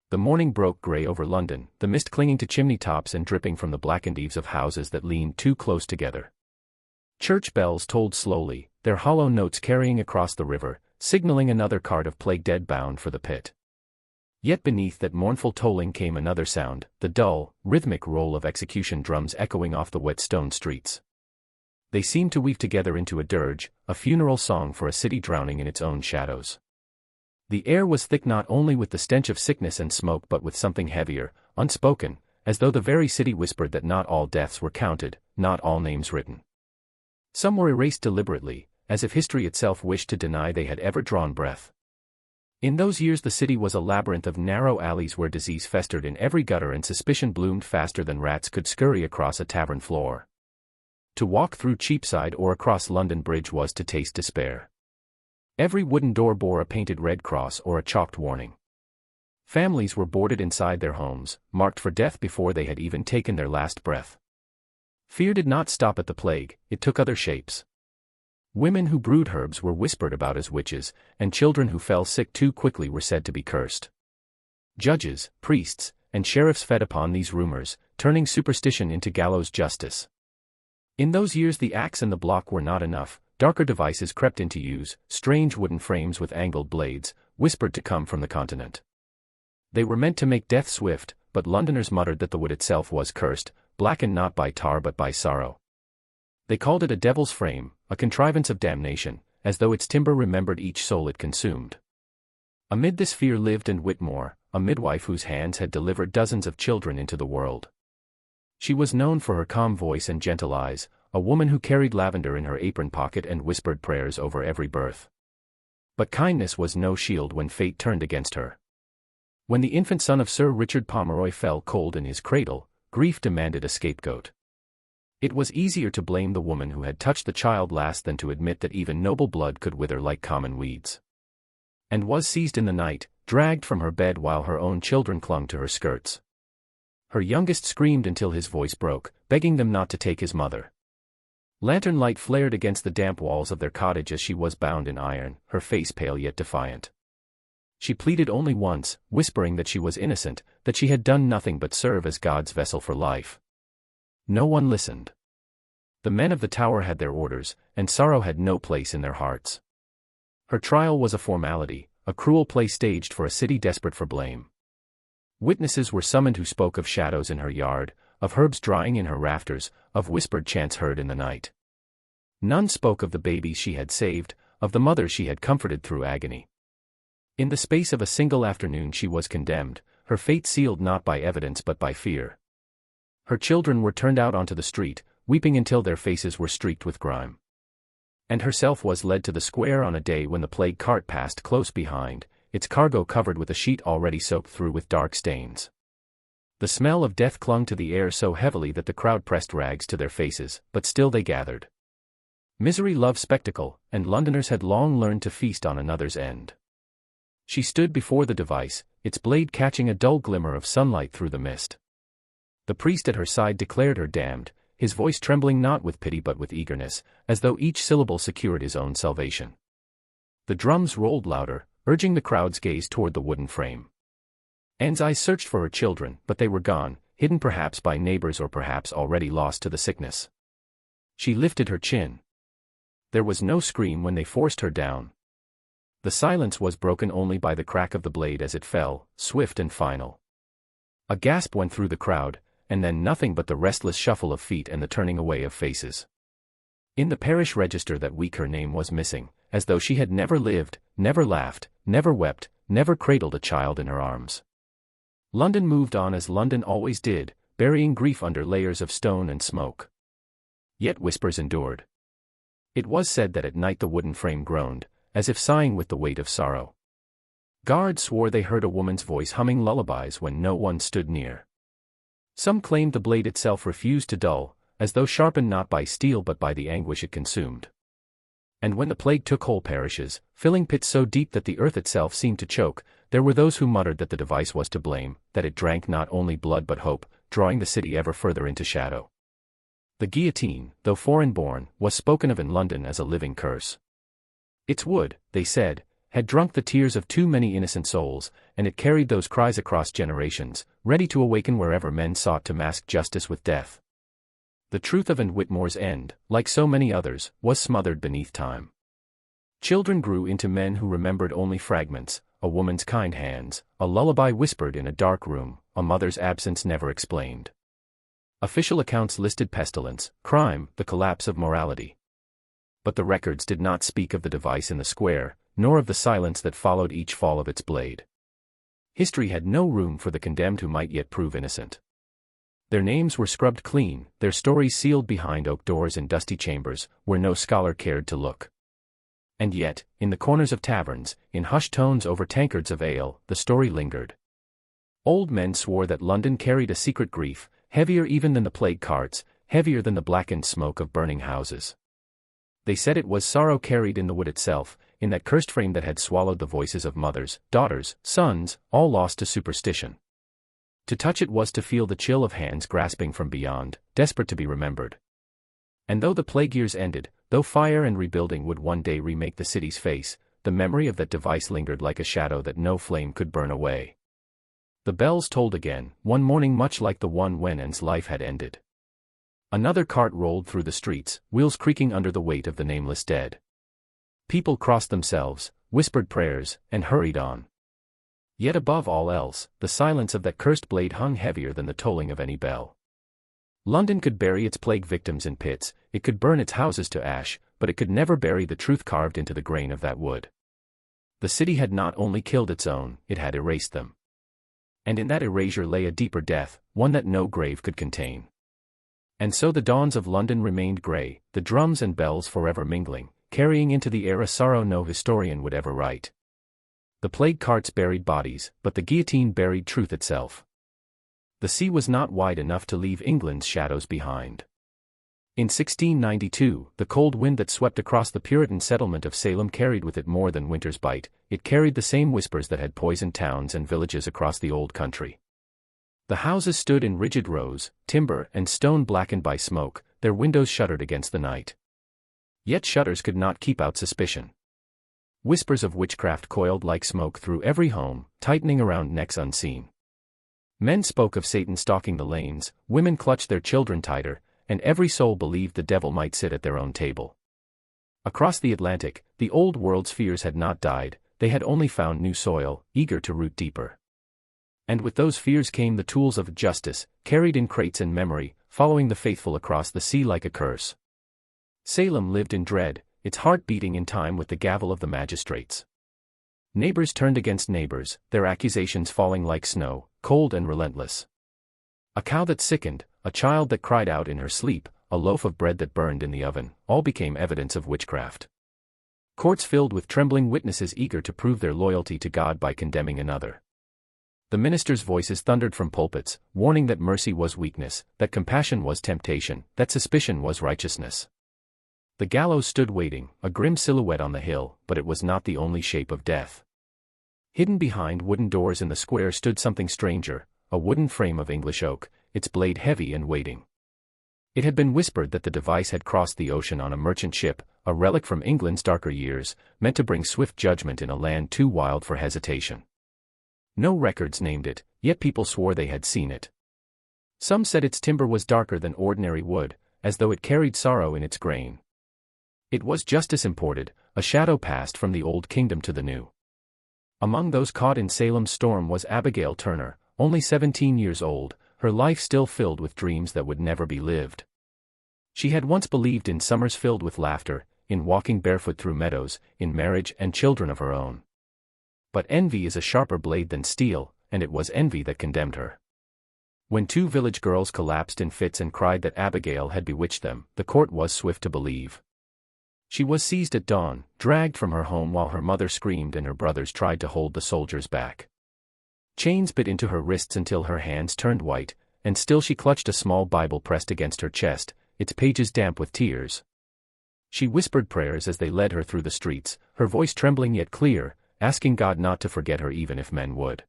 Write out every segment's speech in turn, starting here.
The morning broke grey over London, the mist clinging to chimney tops and dripping from the blackened eaves of houses that leaned too close together. Church bells tolled slowly, their hollow notes carrying across the river, signaling another cart of plague-dead bound for the pit. Yet beneath that mournful tolling came another sound, the dull, rhythmic roll of execution drums echoing off the wet stone streets. They seemed to weave together into a dirge, a funeral song for a city drowning in its own shadows. The air was thick not only with the stench of sickness and smoke but with something heavier, unspoken, as though the very city whispered that not all deaths were counted, not all names written. Some were erased deliberately, as if history itself wished to deny they had ever drawn breath. In those years the city was a labyrinth of narrow alleys where disease festered in every gutter and suspicion bloomed faster than rats could scurry across a tavern floor. To walk through Cheapside or across London Bridge was to taste despair. Every wooden door bore a painted red cross or a chalked warning. Families were boarded inside their homes, marked for death before they had even taken their last breath. Fear did not stop at the plague, it took other shapes. Women who brewed herbs were whispered about as witches, and children who fell sick too quickly were said to be cursed. Judges, priests, and sheriffs fed upon these rumors, turning superstition into gallows justice. In those years the axe and the block were not enough. Darker devices crept into use, strange wooden frames with angled blades, whispered to come from the continent. They were meant to make death swift, but Londoners muttered that the wood itself was cursed, blackened not by tar but by sorrow. They called it a devil's frame, a contrivance of damnation, as though its timber remembered each soul it consumed. Amid this fear lived Anne Whitmore, a midwife whose hands had delivered dozens of children into the world. She was known for her calm voice and gentle eyes, a woman who carried lavender in her apron pocket and whispered prayers over every birth. But kindness was no shield when fate turned against her. When the infant son of Sir Richard Pomeroy fell cold in his cradle, grief demanded a scapegoat. It was easier to blame the woman who had touched the child last than to admit that even noble blood could wither like common weeds. And was seized in the night, dragged from her bed while her own children clung to her skirts. Her youngest screamed until his voice broke, begging them not to take his mother. Lantern light flared against the damp walls of their cottage as she was bound in iron, her face pale yet defiant. She pleaded only once, whispering that she was innocent, that she had done nothing but serve as God's vessel for life. No one listened. The men of the tower had their orders, and sorrow had no place in their hearts. Her trial was a formality, a cruel play staged for a city desperate for blame. Witnesses were summoned who spoke of shadows in her yard, of herbs drying in her rafters, of whispered chants heard in the night. None spoke of the babies she had saved, of the mother she had comforted through agony. In the space of a single afternoon she was condemned, her fate sealed not by evidence but by fear. Her children were turned out onto the street, weeping until their faces were streaked with grime. And herself was led to the square on a day when the plague cart passed close behind, its cargo covered with a sheet already soaked through with dark stains. The smell of death clung to the air so heavily that the crowd pressed rags to their faces, but still they gathered. Misery loved spectacle, and Londoners had long learned to feast on another's end. She stood before the device, its blade catching a dull glimmer of sunlight through the mist. The priest at her side declared her damned, his voice trembling not with pity but with eagerness, as though each syllable secured his own salvation. The drums rolled louder, urging the crowd's gaze toward the wooden frame. Anne's eyes searched for her children, but they were gone, hidden perhaps by neighbors or perhaps already lost to the sickness. She lifted her chin. There was no scream when they forced her down. The silence was broken only by the crack of the blade as it fell, swift and final. A gasp went through the crowd, and then nothing but the restless shuffle of feet and the turning away of faces. In the parish register that week her name was missing, as though she had never lived, never laughed, never wept, never cradled a child in her arms. London moved on as London always did, burying grief under layers of stone and smoke. Yet whispers endured. It was said that at night the wooden frame groaned, as if sighing with the weight of sorrow. Guards swore they heard a woman's voice humming lullabies when no one stood near. Some claimed the blade itself refused to dull, as though sharpened not by steel but by the anguish it consumed. And when the plague took whole parishes, filling pits so deep that the earth itself seemed to choke, there were those who muttered that the device was to blame, that it drank not only blood but hope, drawing the city ever further into shadow. The guillotine, though foreign-born, was spoken of in London as a living curse. Its wood, they said, had drunk the tears of too many innocent souls, and it carried those cries across generations, ready to awaken wherever men sought to mask justice with death. The truth of Whitmore's end, like so many others, was smothered beneath time. Children grew into men who remembered only fragments: a woman's kind hands, a lullaby whispered in a dark room, a mother's absence never explained. Official accounts listed pestilence, crime, the collapse of morality. But the records did not speak of the device in the square, nor of the silence that followed each fall of its blade. History had no room for the condemned who might yet prove innocent. Their names were scrubbed clean, their stories sealed behind oak doors in dusty chambers, where no scholar cared to look. And yet, in the corners of taverns, in hushed tones over tankards of ale, the story lingered. Old men swore that London carried a secret grief, heavier even than the plague carts, heavier than the blackened smoke of burning houses. They said it was sorrow carried in the wood itself, in that cursed frame that had swallowed the voices of mothers, daughters, sons, all lost to superstition. To touch it was to feel the chill of hands grasping from beyond, desperate to be remembered. And though the plague years ended, though fire and rebuilding would one day remake the city's face, the memory of that device lingered like a shadow that no flame could burn away. The bells tolled again, one morning much like the one when Anne's life had ended. Another cart rolled through the streets, wheels creaking under the weight of the nameless dead. People crossed themselves, whispered prayers, and hurried on. Yet above all else, the silence of that cursed blade hung heavier than the tolling of any bell. London could bury its plague victims in pits, it could burn its houses to ash, but it could never bury the truth carved into the grain of that wood. The city had not only killed its own, it had erased them. And in that erasure lay a deeper death, one that no grave could contain. And so the dawns of London remained grey, the drums and bells forever mingling, carrying into the air a sorrow no historian would ever write. The plague carts buried bodies, but the guillotine buried truth itself. The sea was not wide enough to leave England's shadows behind. In 1692, the cold wind that swept across the Puritan settlement of Salem carried with it more than winter's bite, it carried the same whispers that had poisoned towns and villages across the old country. The houses stood in rigid rows, timber and stone blackened by smoke, their windows shuttered against the night. Yet shutters could not keep out suspicion. Whispers of witchcraft coiled like smoke through every home, tightening around necks unseen. Men spoke of Satan stalking the lanes, women clutched their children tighter, and every soul believed the devil might sit at their own table. Across the Atlantic, the old world's fears had not died, they had only found new soil, eager to root deeper. And with those fears came the tools of justice, carried in crates and memory, following the faithful across the sea like a curse. Salem lived in dread, its heart beating in time with the gavel of the magistrates. Neighbors turned against neighbors, their accusations falling like snow, cold and relentless. A cow that sickened, a child that cried out in her sleep, a loaf of bread that burned in the oven, all became evidence of witchcraft. Courts filled with trembling witnesses eager to prove their loyalty to God by condemning another. The ministers' voices thundered from pulpits, warning that mercy was weakness, that compassion was temptation, that suspicion was righteousness. The gallows stood waiting, a grim silhouette on the hill, but it was not the only shape of death. Hidden behind wooden doors in the square stood something stranger, a wooden frame of English oak, its blade heavy and waiting. It had been whispered that the device had crossed the ocean on a merchant ship, a relic from England's darker years, meant to bring swift judgment in a land too wild for hesitation. No records named it, yet people swore they had seen it. Some said its timber was darker than ordinary wood, as though it carried sorrow in its grain. It was justice imported, a shadow passed from the old kingdom to the new. Among those caught in Salem's storm was Abigail Turner, only 17 years old, her life still filled with dreams that would never be lived. She had once believed in summers filled with laughter, in walking barefoot through meadows, in marriage and children of her own. But envy is a sharper blade than steel, and it was envy that condemned her. When 2 village girls collapsed in fits and cried that Abigail had bewitched them, the court was swift to believe. She was seized at dawn, dragged from her home while her mother screamed and her brothers tried to hold the soldiers back. Chains bit into her wrists until her hands turned white, and still she clutched a small Bible pressed against her chest, its pages damp with tears. She whispered prayers as they led her through the streets, her voice trembling yet clear, asking God not to forget her even if men would.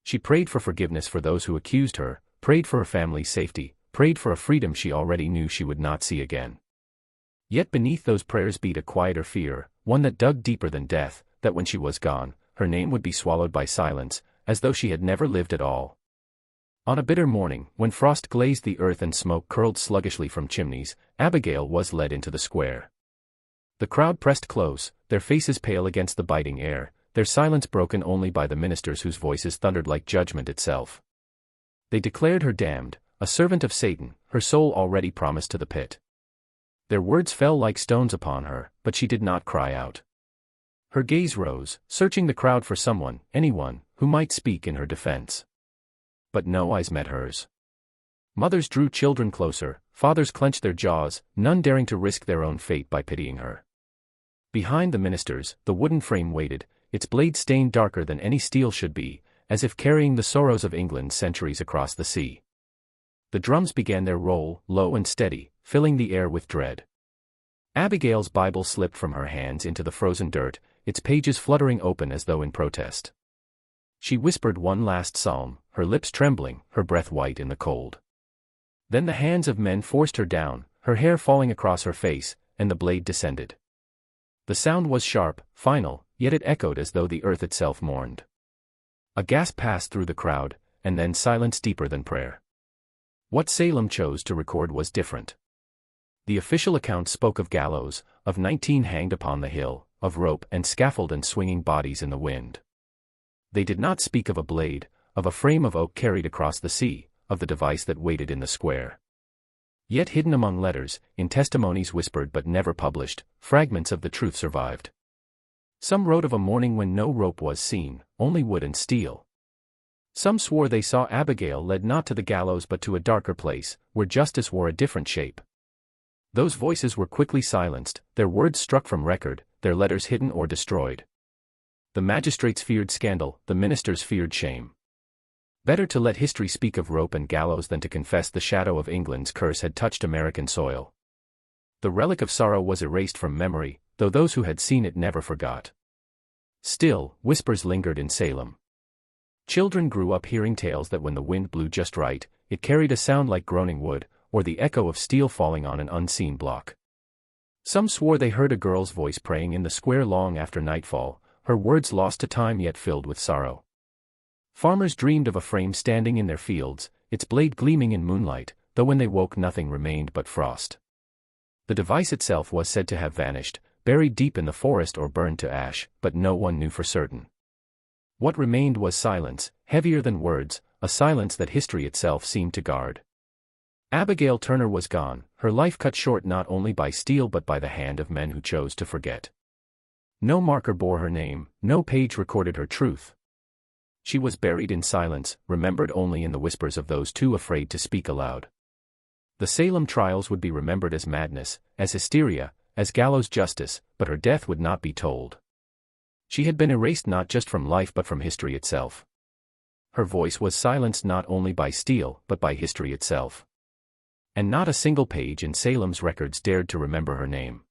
She prayed for forgiveness for those who accused her, prayed for her family's safety, prayed for a freedom she already knew she would not see again. Yet beneath those prayers beat a quieter fear, one that dug deeper than death, that when she was gone, her name would be swallowed by silence, as though she had never lived at all. On a bitter morning, when frost glazed the earth and smoke curled sluggishly from chimneys, Abigail was led into the square. The crowd pressed close, their faces pale against the biting air, their silence broken only by the ministers whose voices thundered like judgment itself. They declared her damned, a servant of Satan, her soul already promised to the pit. Their words fell like stones upon her, but she did not cry out. Her gaze rose, searching the crowd for someone, anyone, who might speak in her defense. But no eyes met hers. Mothers drew children closer, fathers clenched their jaws, none daring to risk their own fate by pitying her. Behind the ministers, the wooden frame waited, its blade stained darker than any steel should be, as if carrying the sorrows of England centuries across the sea. The drums began their roll, low and steady, filling the air with dread. Abigail's Bible slipped from her hands into the frozen dirt, its pages fluttering open as though in protest. She whispered one last psalm, her lips trembling, her breath white in the cold. Then the hands of men forced her down, her hair falling across her face, and the blade descended. The sound was sharp, final, yet it echoed as though the earth itself mourned. A gasp passed through the crowd, and then silence deeper than prayer. What Salem chose to record was different. The official account spoke of gallows, of 19 hanged upon the hill, of rope and scaffold and swinging bodies in the wind. They did not speak of a blade, of a frame of oak carried across the sea, of the device that waited in the square. Yet hidden among letters, in testimonies whispered but never published, fragments of the truth survived. Some wrote of a morning when no rope was seen, only wood and steel. Some swore they saw Abigail led not to the gallows but to a darker place, where justice wore a different shape. Those voices were quickly silenced, their words struck from record, their letters hidden or destroyed. The magistrates feared scandal, the ministers feared shame. Better to let history speak of rope and gallows than to confess the shadow of England's curse had touched American soil. The relic of sorrow was erased from memory, though those who had seen it never forgot. Still, whispers lingered in Salem. Children grew up hearing tales that when the wind blew just right, it carried a sound like groaning wood, or the echo of steel falling on an unseen block. Some swore they heard a girl's voice praying in the square long after nightfall, her words lost to time yet filled with sorrow. Farmers dreamed of a frame standing in their fields, its blade gleaming in moonlight, though when they woke nothing remained but frost. The device itself was said to have vanished, buried deep in the forest or burned to ash, but no one knew for certain. What remained was silence, heavier than words, a silence that history itself seemed to guard. Abigail Turner was gone, her life cut short not only by steel but by the hand of men who chose to forget. No marker bore her name, no page recorded her truth. She was buried in silence, remembered only in the whispers of those too afraid to speak aloud. The Salem trials would be remembered as madness, as hysteria, as gallows justice, but her death would not be told. She had been erased not just from life but from history itself. Her voice was silenced not only by steel but by history itself. And not a single page in Salem's records dared to remember her name.